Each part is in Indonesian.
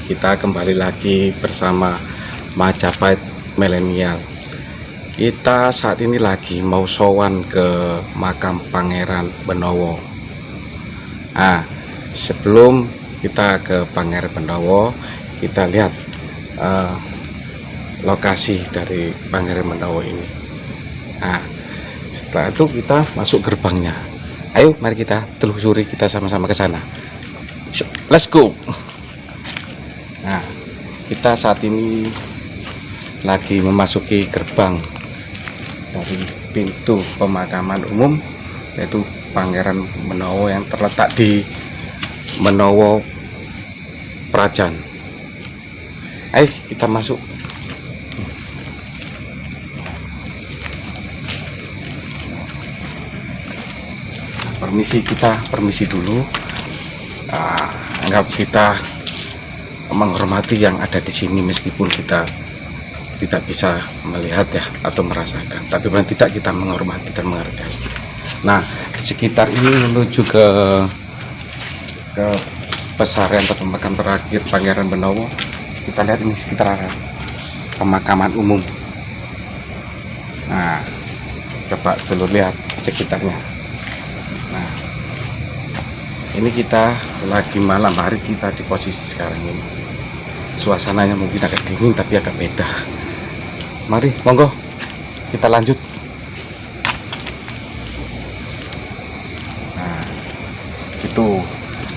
Kita kembali lagi bersama Majapahit Milenial. Kita saat ini lagi mau sowan ke makam Pangeran Benowo. Nah, sebelum kita ke Pangeran Benowo, kita lihat lokasi dari Pangeran Benowo ini. Nah, setelah itu kita masuk gerbangnya. Ayo, mari kita telusuri, kita sama-sama ke sana. Let's go. Nah, kita saat ini lagi memasuki gerbang dari pintu pemakaman umum, yaitu Pangeran Benowo yang terletak di Benowo Prajan. Ayo kita masuk. Permisi dulu. Anggap kita menghormati yang ada di sini, meskipun kita tidak bisa melihat ya atau merasakan, tapi paling tidak kita menghormati dan menghargai. Nah, sekitar ini menuju ke pesarian atau pemakaman terakhir Pangeran Benowo. Kita lihat ini sekitar pemakaman umum. Nah, coba dulu lihat sekitarnya. Nah, ini kita lagi malam hari, kita di posisi sekarang ini. Suasananya mungkin agak dingin tapi agak beda. Mari, monggo kita lanjut. Nah, itu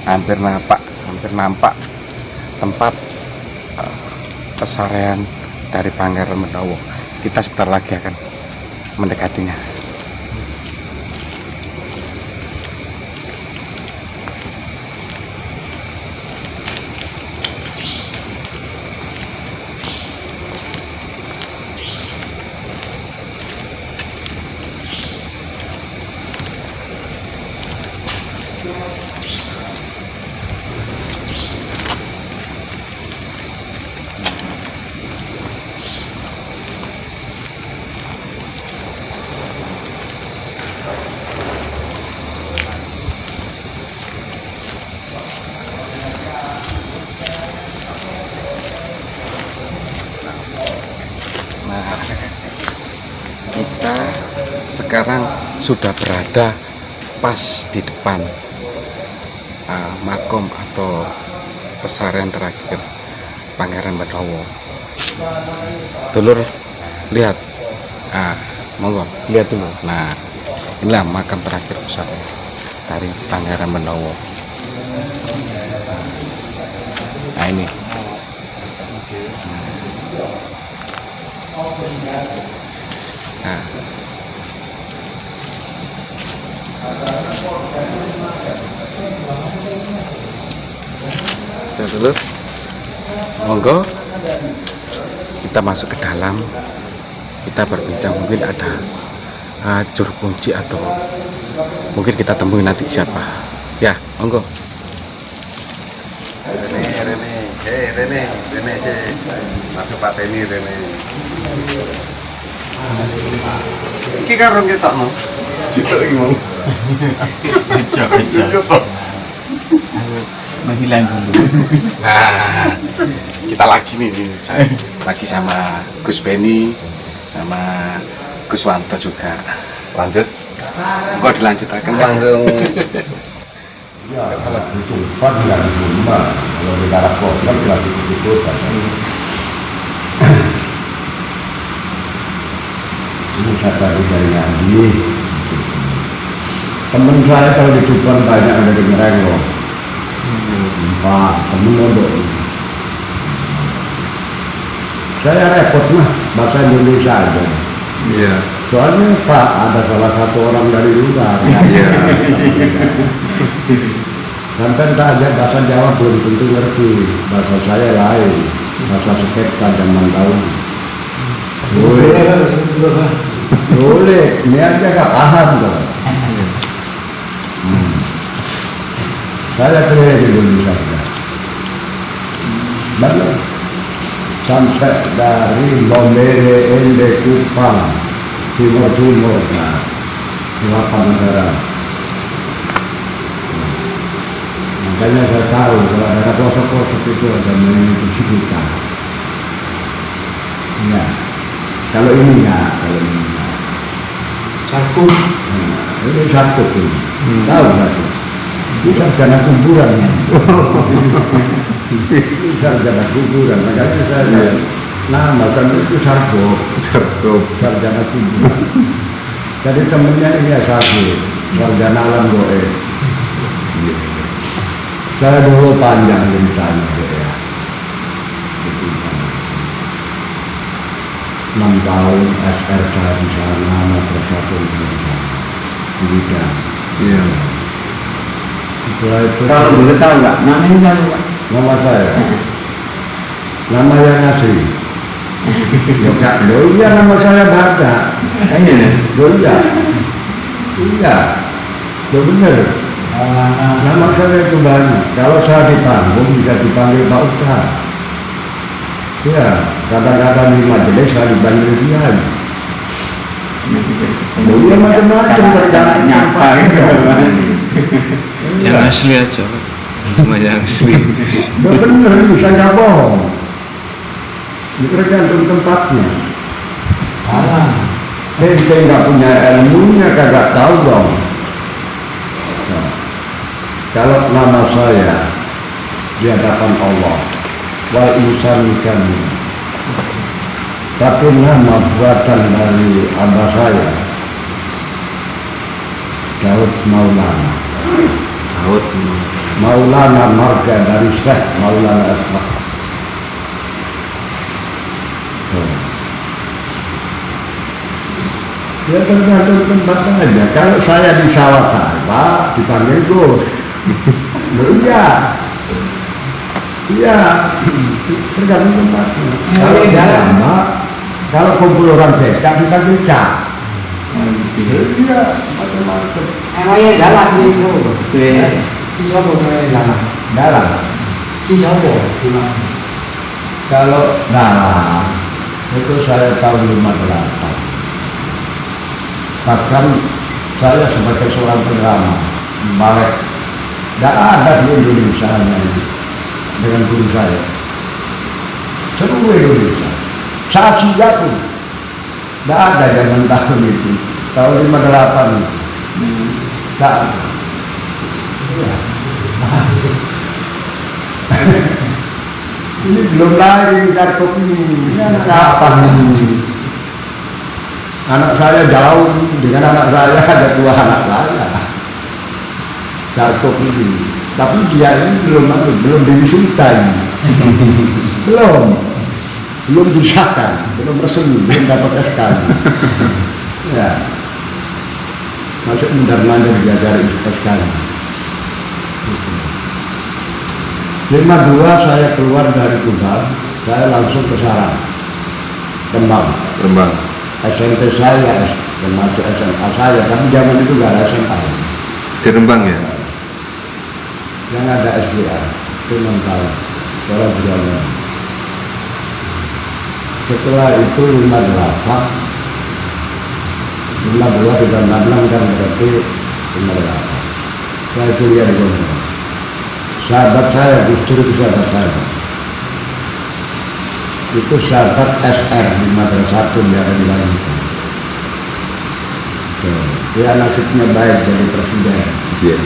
hampir nampak tempat pesarian dari Pangeran Benowo. Kita sebentar lagi akan mendekatinya. Nah, kita sekarang sudah berada pas di depan makom atau pesarian terakhir Pangeran Benowo. Dulur, lihat, monggo lihat dulu. Nah, inilah makam terakhir pesarian dari Pangeran Benowo. Nah, ini. Nah, kita dulu, monggo kita masuk ke dalam, kita berbincang. Mungkin ada juru kunci atau mungkin kita temui nanti siapa ya. Monggo. Rene, masuk Pak Teni, Rene. Iki karo ketokno. Sitok iki mau. Bejo. Menghilang dulu. Nah, kita lagi nih, lagi sama Gus Beni, sama Gus Wanto juga. Lanjut. Kok dilanjutkan langsung. Ya, kalau disulpan nggak cuma kalau di dalam program jelas itu kan. Ini saya tadi dari Andi. Temen saya kalau di Tuban banyak ada di Ngerenggo. Pak, temen mondok. Saya repot mah bahasa Indonesia aja. Iya. Soalnya Pak, ada salah satu orang dari luar. Iya. Sampai tak aja bahasa Jawa belum tentu ngerti. Bahasa saya lain. Bahasa sekitar zaman tahun. Boleh, ini aja gak paham kok. Saya keliling dulu saja. Benar. Sampai dari Bombere, Ende, Kupang, Timur, nah, 8 negara. Makanya saya tahu kalau ada pelosok-pelosok itu ada memiliki kita. Ya. Kalau ini enggak, kalau ini enggak. Sarkum. Nah, ini satu tuh. Tahu satu. Ini sarjana kuburan. Ini sarjana kuburan. Makanya saya namakan itu sarko. Sarjana kuburan. Jadi temennya ini ya satu. Sarjana alam goib. Saya dulu panjang ceritanya ya. 6 tahun SR saya di sana, madrasah pun di sana. Di bidang. Iya. Setelah itu Kalau boleh tahu nggak, namanya siapa Pak? nama saya, nama yang asli. Ya Kak, iya nama saya banyak. Iya. Iya. Iya. Ya benar. Nama saya itu banyak. Kalau saya dipanggil, bisa dipanggil Pak Ustaz. Ya, kadang-kadang di majelis saya dipanggil dia. Iya macam-macam tergantung nyapa gitu. Yang asli aja, Pak. Nama yang asli. Ya benar, bisa nggak bohong. Itu tergantung tempatnya. Kita nggak punya ilmunya, kagak tahu dong. Nah, kalau nama saya di hadapan Allah, wa insan kami. Tapi nama buatan dari abah saya, Daud Maulana. Maulana marga dari Syekh Maulana Ashaq. Ya tergantung tempat aja. Kalau saya di sawah saya dipanggil Gus. Iya. Iya. Tergantung tempatnya. Kalau di lama, kalau kumpul orang becak dipanggil Cak. Iya, macam-macam. Emangnya galak itu, suwe. Siapa galak? Dalam. Siapa? Kalau dalam itu saya tahu 58. Bahkan saya sebagai seorang penceramah balik tidak ada di Indonesia dengan guru saya. Seluruh Indonesia. Saat siap pun tidak ada zaman tahun itu. Tahun 58 itu. Tidak ada. Ya. Ini belum lagi kartu ini. Kapan ini? Anak saya jauh dengan anak saya ada 2 anak saya. Kartu ini. Tapi dia ini belum diwisuda. Belum disahkan, belum resmi, belum dapat SK. Ya. Masuk mundar-mandir diajari SK. 52 saya keluar dari Tuhan, saya langsung ke Sarang, Kembang. SMP saya termasuk SMA saya, tapi zaman itu nggak ada SMA. Di Rembang ya? Yang ada SDA, itu 6 tahun, sekolah berjalan. Setelah itu 58 ditambah 6 kan berarti 58. Saya kuliah di Gondang. Sahabat saya, justru itu sahabat saya. Itu sahabat SR di madrasah pun dia ada di dalam itu. Dia nasibnya baik jadi presiden. Iya.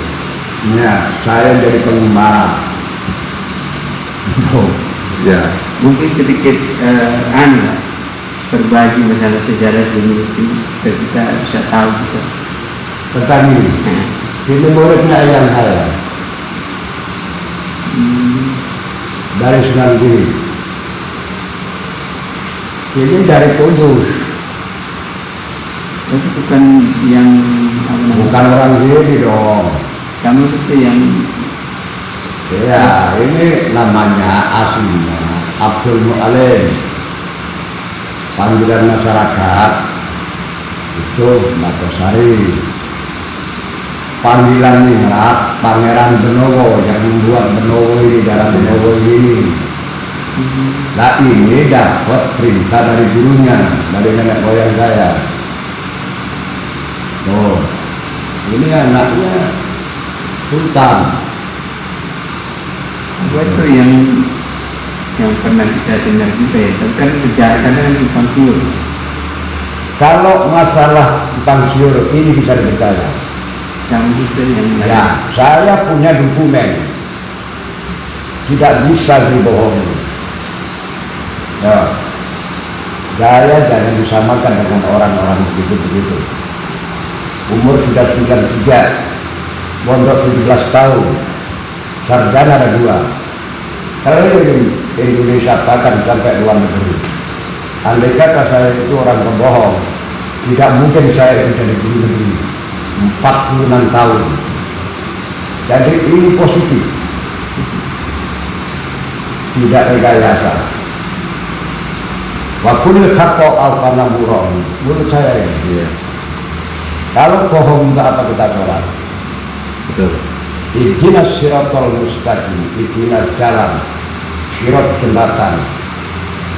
Ya, saya jadi pengembara. Ya. Mungkin sedikit berbagi masalah sejarah sebelum itu kita bisa tahu gitu. Petani, ini muridnya ayah saya. Dari Semanggi. Ini dari Kudus. Itu bukan yang apa namanya? Bukan orang sini dong. Kamu itu yang Ya, ini namanya aslinya Abdul Mu'alim. Panggilan masyarakat itu Matosari. Panggilan ningrat Pangeran Benowo yang membuat Benowo ini dalam Benowo ini. Nah ini dapat perintah dari gurunya, dari nenek moyang saya. Oh, ini anaknya Sultan. Itu yang pernah kita dengar juga itu kan sejarah kadang Ipang Syur. Kalau masalah Ipang Syur ini bisa dipercaya. Yang itu yang Ya, saya punya dokumen. Tidak bisa dibohongi. Ya. Saya jangan disamakan dengan orang-orang begitu-begitu. Umur sudah 93, mondok 17 tahun, sarjana ada 2. Kalau ini Indonesia bahkan sampai luar negeri. Andai kata saya itu orang pembohong, tidak mungkin saya bisa di luar negeri 46 tahun. Jadi ini positif, tidak rekayasa. Wakul khako al-kana murong, menurut saya ini. Iya, Kalau bohong untuk apa kita sholat? betul. Ihdinas siratal mustaqim, ihdinas jalan, sirat jembatan,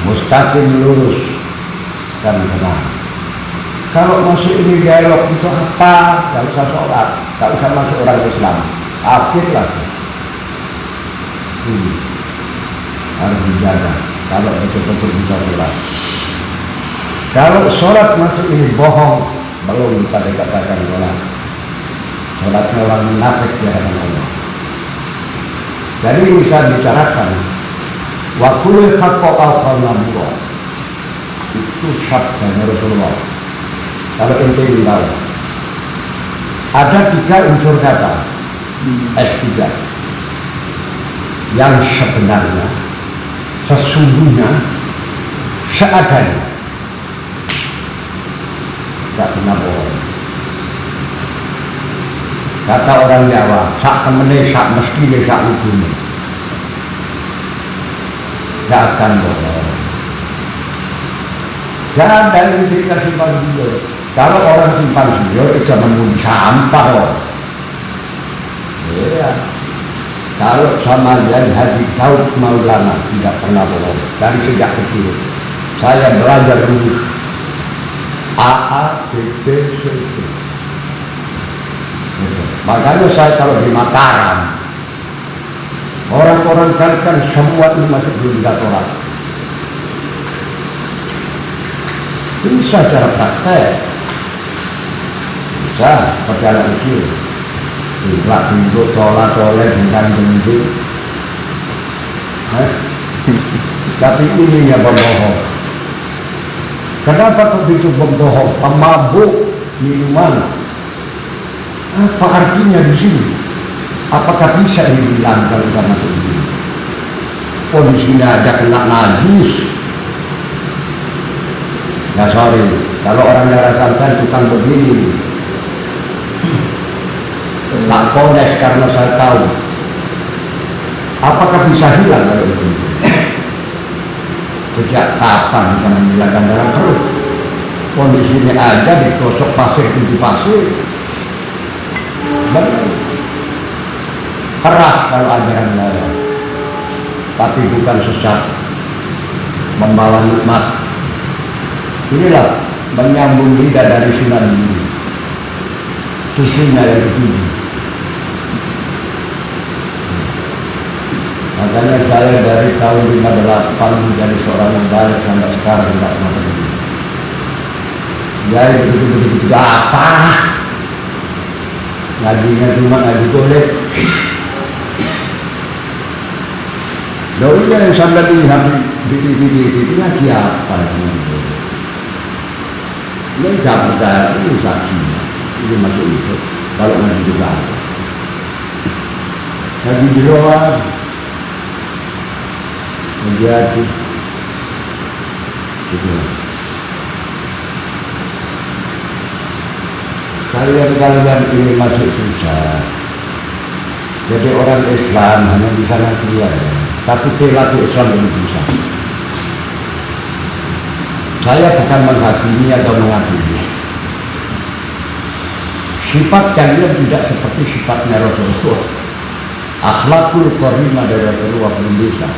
mustaqim lurus dan benar. Kalau masuk ini dialog itu apa? Gak usah sholat, gak usah masuk orang Islam. Akhirlah. Harus dijaga. Kalau betul-betul bisa sholat. Kalau sholat masuk ini bohong, belum bisa dikatakan sholat. Sholatnya orang munafik di hadapan Allah. Jadi bisa bicarakan. Wa kullu haqqo al-qanabura. Itu sabda Rasulullah. Kalau ente tahu, ada 3 unsur kata S3 yang sebenarnya, sesungguhnya, seadanya, tidak pernah bohong. Kata orang Jawa, sak temene, sak mesti, sak ujungnya, tidak akan bohong. Jangan dari kita simpan buyur. Kalau orang simpan buyur itu zaman sampah loh. Iya. Kalau sama Haji Daud Maulana tidak pernah bohong dari sejak kecil. Saya belajar dulu A, B, B, C, C. Makanya saya kalau di Mataram, orang-orang kan semua ini masih belum bisa sholat. Bisa cara praktek, bisa seperti anak kecil, tidak tunduk, sholat, dengan bentuk. Tapi ini ya pembohong. Kenapa begitu pembohong? Pemabuk minuman. Apa artinya di sini? Apakah bisa dibilang kalau kita masuk ini? Kondisinya ada kena najis. Nah sorry, kalau orang daerah Santan tukang begini, tak pones karena saya tahu. Apakah bisa hilang kalau begini? Sejak kapan kita menghilangkan dalam perut? Kondisinya ada ditosok pasir, di pasir. Benar. Keras kalau ajaran saya, tapi bukan sesat, membawa nikmat. Inilah menyambung lidah dari sinar ini, susunya yang ketujuh. Makanya saya dari tahun 58 menjadi seorang yang baik sampai sekarang tidak pernah berhenti. Ya begitu-begitu apa? Ngajinya cuma ngaji golek. Dahulu yang sampai lihat di TV itu ngaji apa? Ini gambar, ini saksi, ini masuk itu. Kalau ngaji juga ada. Ngaji di luar, menjadi gitu. Kalian ini masuk susah. Jadi orang Islam hanya bisa ngaji ya, tapi perilaku Islam belum bisa. Saya bukan menghakimi atau menghakimi. Sifat kalian tidak seperti sifatnya Rasulullah. Akhlakul karimah dari Rasulullah belum bisa.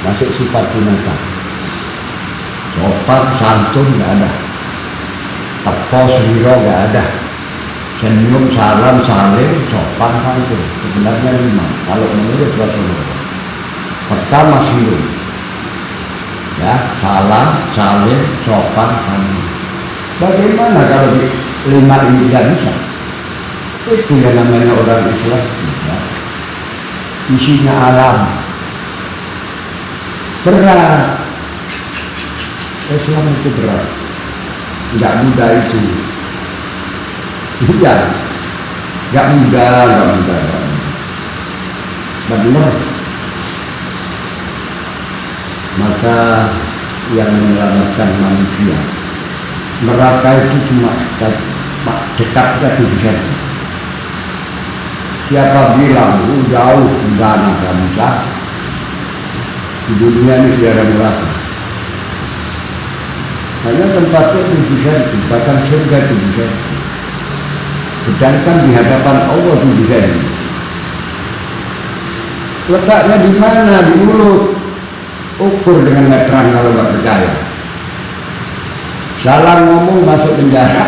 Masuk sifat binatang. Sopan, santun nggak ada. Tepos, biro nggak ada. senyum, salam, saling, sopan, santun. Sebenarnya 5. Kalau menurut Rasulullah, pertama siru, ya, salam, saling, sopan, santun. Bagaimana kalau 5 ini tidak bisa? Itu yang namanya orang Islam. Ya. Isinya alam, berat. Islam itu berat, nggak mudah itu. Iya, nggak mudah. Benar. Maka yang menyelamatkan manusia, neraka itu cuma dekat bisa. Siapa bilang jauh enggak ada bisa? Di dunia ini tidak ada neraka. Hanya tempatnya 7 cm, bahkan surga 7 cm. Sedangkan di hadapan Allah 7 cm. Letaknya di mana? Di mulut. Ukur dengan meteran kalau nggak percaya. Salah ngomong masuk penjara.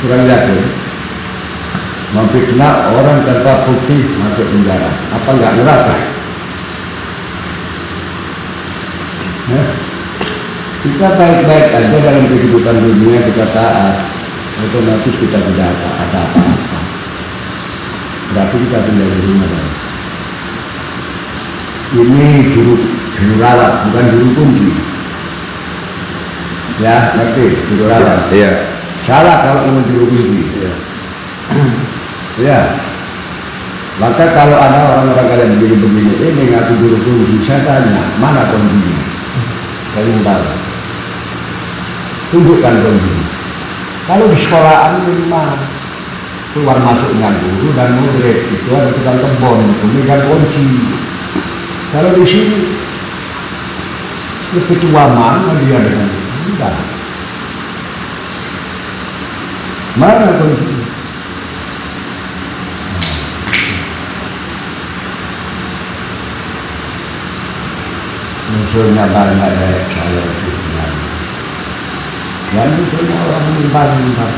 Kurang yakin. Memfitnah orang tanpa bukti masuk penjara. Apa nggak neraka? Ya. Kita baik-baik aja dalam kehidupan dunia, kita taat, otomatis kita tidak ada apa-apa. Berarti kita tinggal di rumah. Ini juru ralat, bukan juru kunci. Ya, ngerti? Juru ralat. Iya. Salah kalau mau juru kunci. Iya. Ya. Maka kalau ada orang-orang kalian begini-begini, ini ngaku juru kunci, saya tanya, mana kuncinya? Saya tahu. Tunjukkan kuncinya. Kalau di sekolahan memang keluar masuknya guru dan murid itu ada tukang kebun, memegang kunci. Kalau di sini lebih tua mana dia dengan enggak. Mana kunci? Musuhnya banyak dari saya itu sebenarnya. Dan musuhnya orang menyimpang-nyimpang.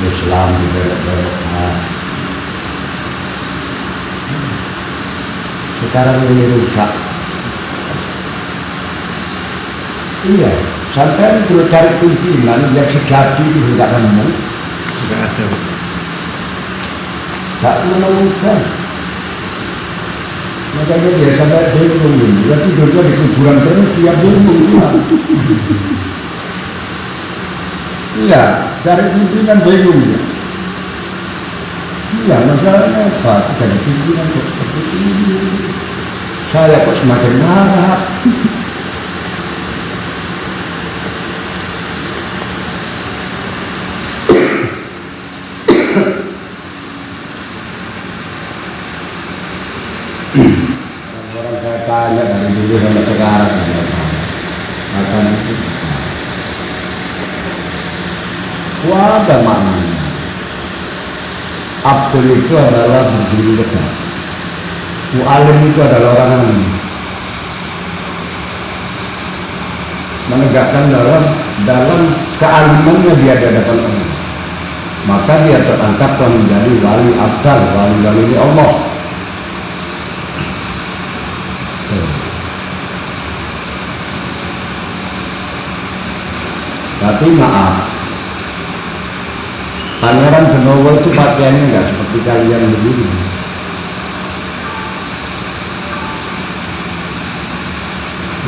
Islam dibelok-belokkan. Sekarang ini rusak. Iya, sampai kalau cari pimpinan yang sejati itu tidak nemu. Tidak ada. Tak menemukan. Makanya dia sampai bingung ini. Dia tidurnya di kuburan terus, dia bingung. Iya, cari pimpinan bingung dia. Iya, masalahnya apa? Cari pimpinan kok seperti ini. Saya kok semakin marah. Orang saya tanya dari dulu sampai sekarang, akan itu. Wah, ada maknanya. Abdul itu adalah berdiri tegak. Mu'alim itu adalah orang yang menegakkan dalam kealimannya dia di hadapan Allah. Maka dia terangkat menjadi wali abdal, wali Allah. Tapi maaf, Pangeran Benowo itu pakaiannya nggak seperti kalian begini.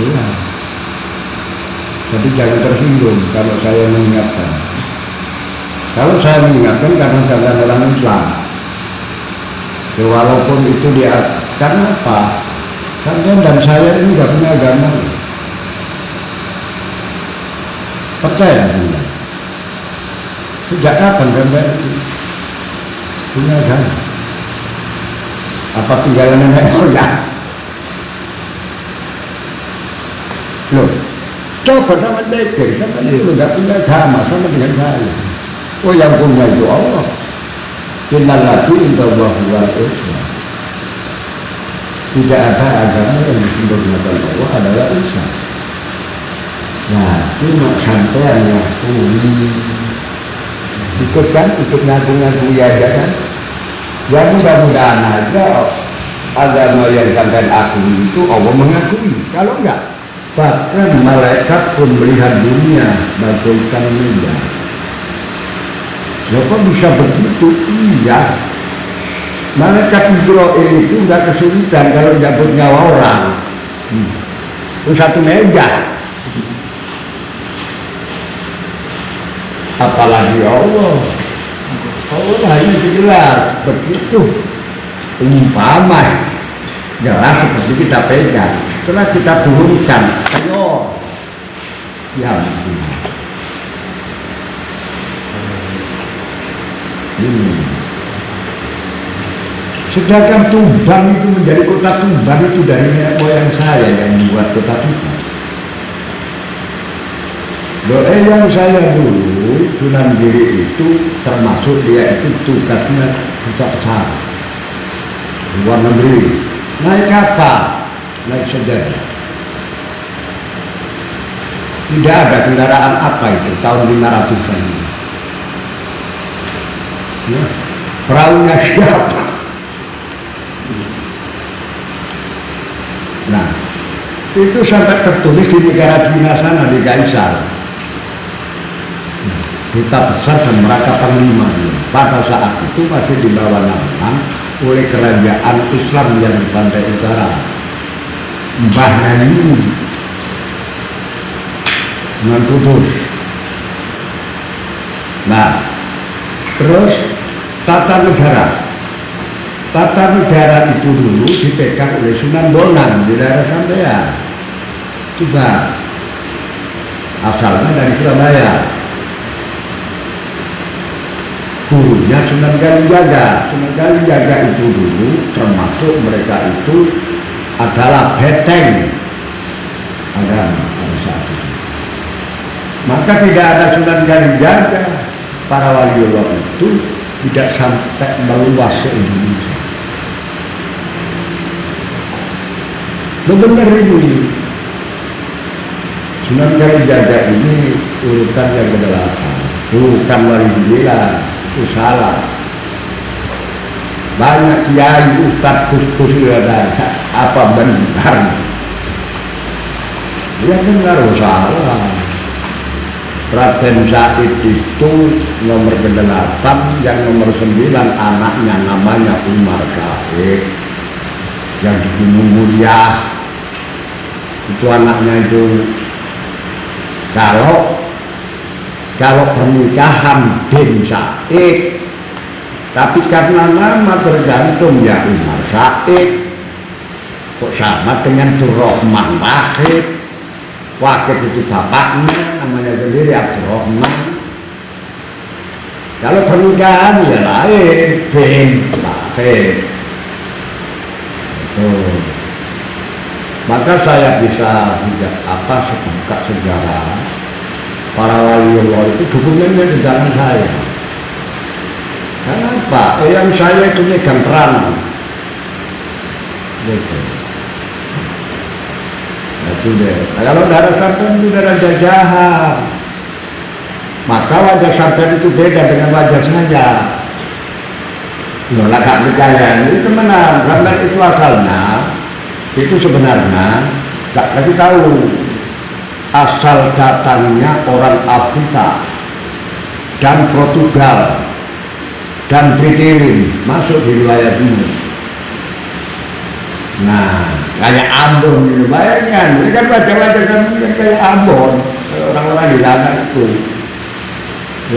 Iya. Jadi jangan tersinggung kalau saya mengingatkan. Kalau saya mengingatkan karena saya dalam Islam. Ya, walaupun itu dia, karena apa? Kalian dan saya ini nggak punya agama. Percaya tidak? Sejak kapan kalian punya agama? Apa tinggalan nenek moyang? Loh, coba sama pikir, sama itu nggak punya agama sama dengan saya. Oh, yang punya itu Allah. Innal lagi inda Allahi wal Islam. Tidak ada agama yang disebutkan Allah adalah Islam. Nah, itu mak sampean ya, ikut kan, ikut ngaku-ngaku ya aja kan. Ya mudah-mudahan aja agama yang sampean akui itu Allah mengakui. Kalau enggak, bahkan malaikat pun melihat dunia bagaikan meja. Ya kok bisa begitu? Iya. Malaikat Israel itu enggak kesulitan kalau jabut nyawa orang. Itu satu meja. Apalagi Allah hanya segelar begitu umpama jelas seperti kita pegang, setelah kita turunkan, ayo ya sedangkan Tuban itu menjadi kota Tuban itu dari nenek moyang saya yang membuat kota Tuban. Doa yang saya dulu Sunan Giri itu termasuk dia itu tugasnya kita besar luar negeri. Naik apa? Naik sejadah. Tidak ada kendaraan apa itu tahun 500-an. Ya. Perahunya siapa? Nah, itu sampai tertulis di negara Cina sana di Gaisar. Kita besar dan mereka panglima. Pada saat itu masih di bawah naungan oleh kerajaan Islam yang di pantai utara. Mbah Nani dengan Kudus. Nah, terus tata negara itu dulu dipegang oleh Sunan Bonang di daerah sampean. Coba asalnya dari Surabaya. Gurunya Sunan Kalijaga. Sunan Kalijaga itu dulu termasuk mereka itu adalah beteng agama pada saat itu. Maka tidak ada Sunan Kalijaga, para waliullah itu tidak sampai meluas ke Indonesia. Benar ini Sunan Kalijaga ini urutan yang ke-8, bukan wali bilang. Itu salah. Banyak kiai ustaz kus ada apa benar? Dia benar salah. Raden Said itu nomor ke-8, yang nomor 9 anaknya namanya Umar Said yang di Gunung Muria. Itu anaknya itu kalau pernikahan bin Said, tapi karena nama tergantung ya Umar Said, kok sama dengan Abdurrahman Wahid. Wahid itu bapaknya, namanya sendiri Abdurrahman. Kalau pernikahan ya lain, bin Wahid. Maka saya bisa buka sejarah para waliullah itu dokumennya di dalam saya. Kenapa? Yang saya itu megang peranan. Gitu. Itu deh. Kalau darah sampean itu darah jajahan, maka wajah sampean itu beda dengan wajah saya. Loh, gak percaya itu menang, karena itu asalnya, itu sebenarnya gak kasih tahu. Asal datangnya orang Afrika dan Portugal dan British masuk di wilayah timur. Nah, kayak Ambon gitu, bayangkan, ini kan wajah-wajah kan kayak Ambon, orang-orang di sana itu,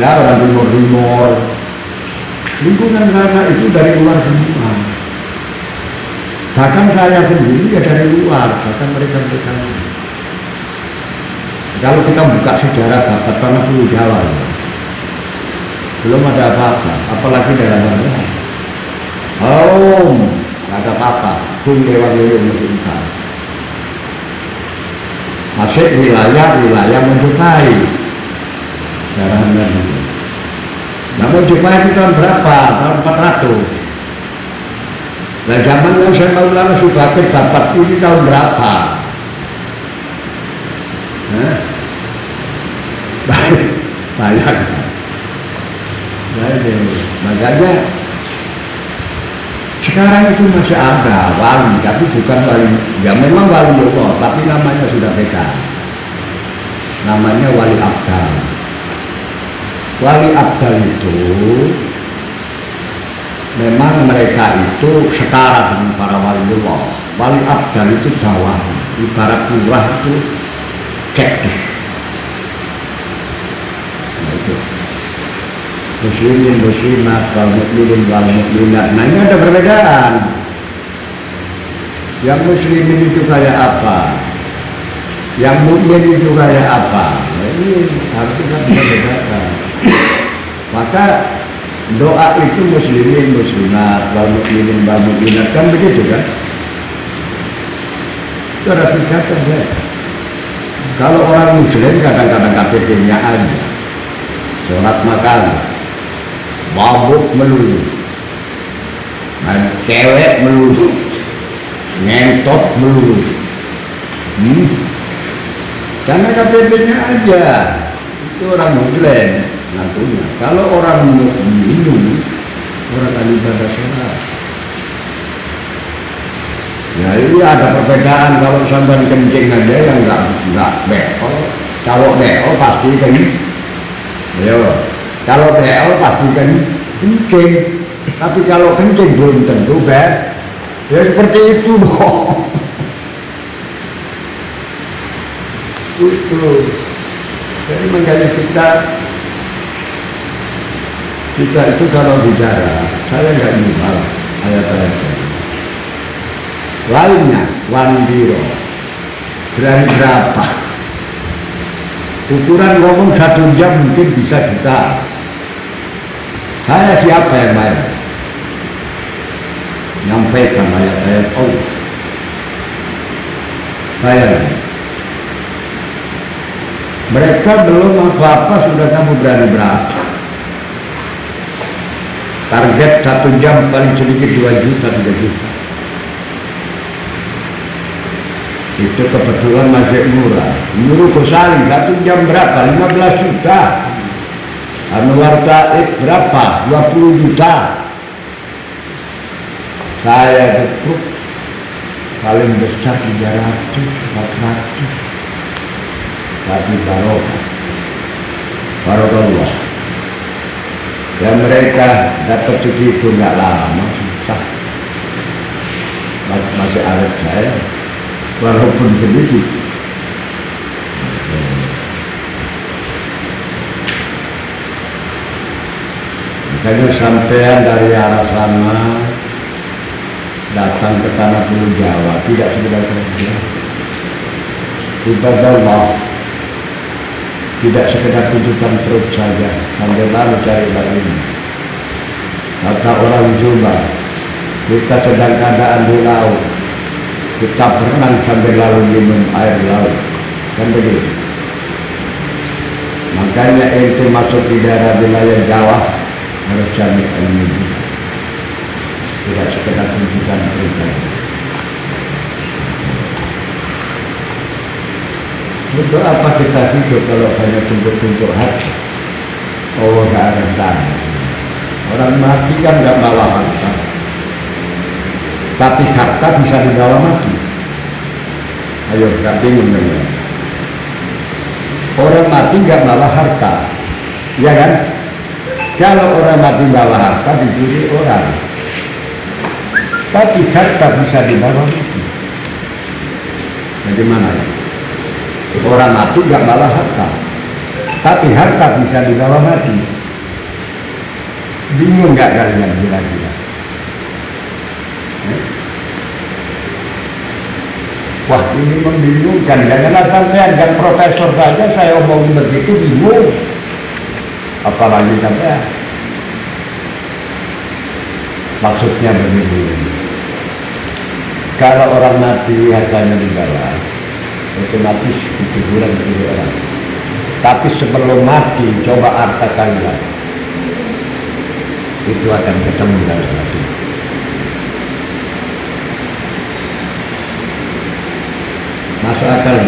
ya orang timur-timur, lingkungan sana itu dari luar semua. Bahkan saya sendiri ya dari luar, bahkan mereka. Kalau kita buka sejarah bakat tanah Pulau Jawa, belum ada apa-apa, apalagi daerah mana. Nggak ada apa-apa, pun lewat Mesir. Masih wilayah Mojopahit, daerah mana. Nah, Mojopahit itu tahun berapa? Tahun 400. Nah, zaman yang saya Maulana Subakir dapat ini tahun berapa? sayang. Nah, makanya sekarang itu masih ada wali, tapi bukan wali, ya memang wali Allah, tapi namanya sudah beda. Namanya wali abdal. Wali abdal itu memang mereka itu setara dengan para wali Allah. Wali abdal itu bawah, ibarat lurah itu kekeh. Nah itu. Muslimin, muslimat, wal mukminin, wal mukminat. Nah ini ada perbedaan. Yang muslimin itu kayak apa? Yang mukmin itu kayak apa? Nah, ini harus kita bisa bedakan. Maka doa itu muslimin, muslimat, wal mukminin, wal mukminat, kan begitu kan? Itu ada tingkatan ya. Kalau orang muslim kadang-kadang KTP-nya ada, sholat makan, mabuk melulu, cewek melulu, ngentot melulu. Karena KTP-nya aja, itu orang muslim nantinya. Kalau orang minum, orang ahli ibadah sholat. Ya ini ada perbedaan. Kalau sampai kencing aja yang nggak beol, kalau beol pasti kan, yo. Kalau beol pasti kan kencing, tapi kalau kencing belum tentu beol. Ya seperti itu dong. Itu. Jadi makanya kita itu kalau bicara, saya nggak nyumbang ayat-ayat. Lainnya, wandiro, berani berapa? Ukuran ngomong 1 jam mungkin bisa juta. Saya siapa yang bayar? Nyampaikan ayat-ayat Allah. Saya. Mereka belum apa-apa sudah kamu berani berapa? Target 1 jam paling sedikit 2 juta, 3 juta. Itu kebetulan masih murah. Nyuruh Ghazali 1 jam berapa? 15 juta. Anwar Said berapa? 20 juta. Saya betul paling besar 300, 400. Tapi barokah. Dan mereka dapat segitu nggak lama, susah. Masih ada saya. Walaupun sedikit. Makanya sampean dari arah sana datang ke tanah Pulau Jawa tidak sekedar kerja. Ibadah Allah tidak sekedar tuntutan perut saja, sambil lalu cari lagi. Kata orang Jawa, kita sedang keadaan di laut. Kita berenang sambil lalu minum air laut, kan begitu. Makanya ente masuk di daerah wilayah Jawa harus cari ilmu, tidak sekedar tuntutan pribadi. Untuk apa kita hidup kalau hanya tuntut-tuntut hati? Oh, gak ada sana. Orang mati kan gak bawa harta. Tapi harta bisa dibawa mati. Ayo, gak bingung dengan. Orang mati gak bawa harta, ya kan? Kalau orang mati bawa harta dicuri orang. Tapi harta bisa dibawa mati. Bagaimana ya? Orang mati gak bawa harta, tapi harta bisa dibawa mati. Bingung gak kalian kira-kira? Wah, ini membingungkan. Jangan sampean dan profesor saja saya omong begitu bingung. Apalagi sampean. Maksudnya begini. Kalau orang mati hartanya dibawa, otomatis kuburan orang. Tapi sebelum mati, coba harta kalian. Itu akan ketemu dalam hati. Masuk akal.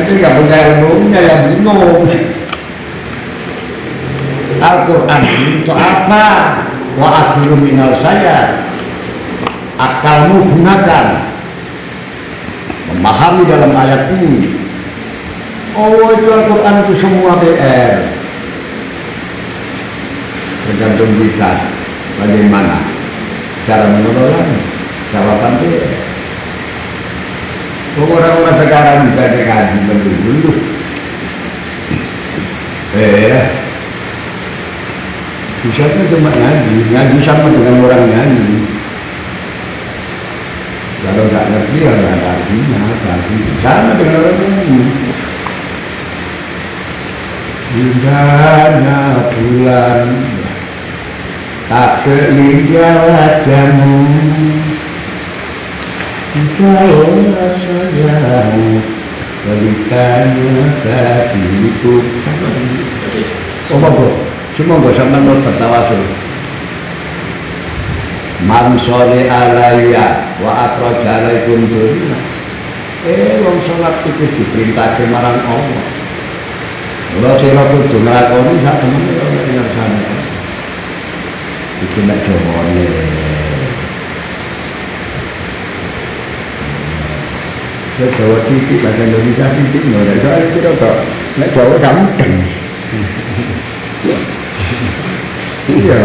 itu nggak punya ilmunya yang bingung. Al-Quran itu apa? Wa akhiru minal saya. Akalmu gunakan, memahami dalam ayat ini. Oh, itu Al-Quran itu semua PR. Tergantung kita bagaimana cara mengelolanya, jawaban PR. Orang-orang sekarang bisa ngaji dulu. Bisa cuma ngaji sama dengan orang nyanyi. Kalau nggak ngerti ya nggak ada artinya, sama dengan orang nyanyi. Indahnya bulan, tak keindah wajahmu. Jauhlah sayangmu, beritanya hatiku. Oh monggo, cuma nggak sama nur tertawasul. Man sholli alayya wa akhraja alaikum dunya. Wong salat itu diperintahke marang Allah. Kalau sira kudu nglakoni sak temene ora ngersane. Iki nek jawone. Jawa titik bahasa Indonesia titik nolak soal kira kok nek Jawa gampang. Iya.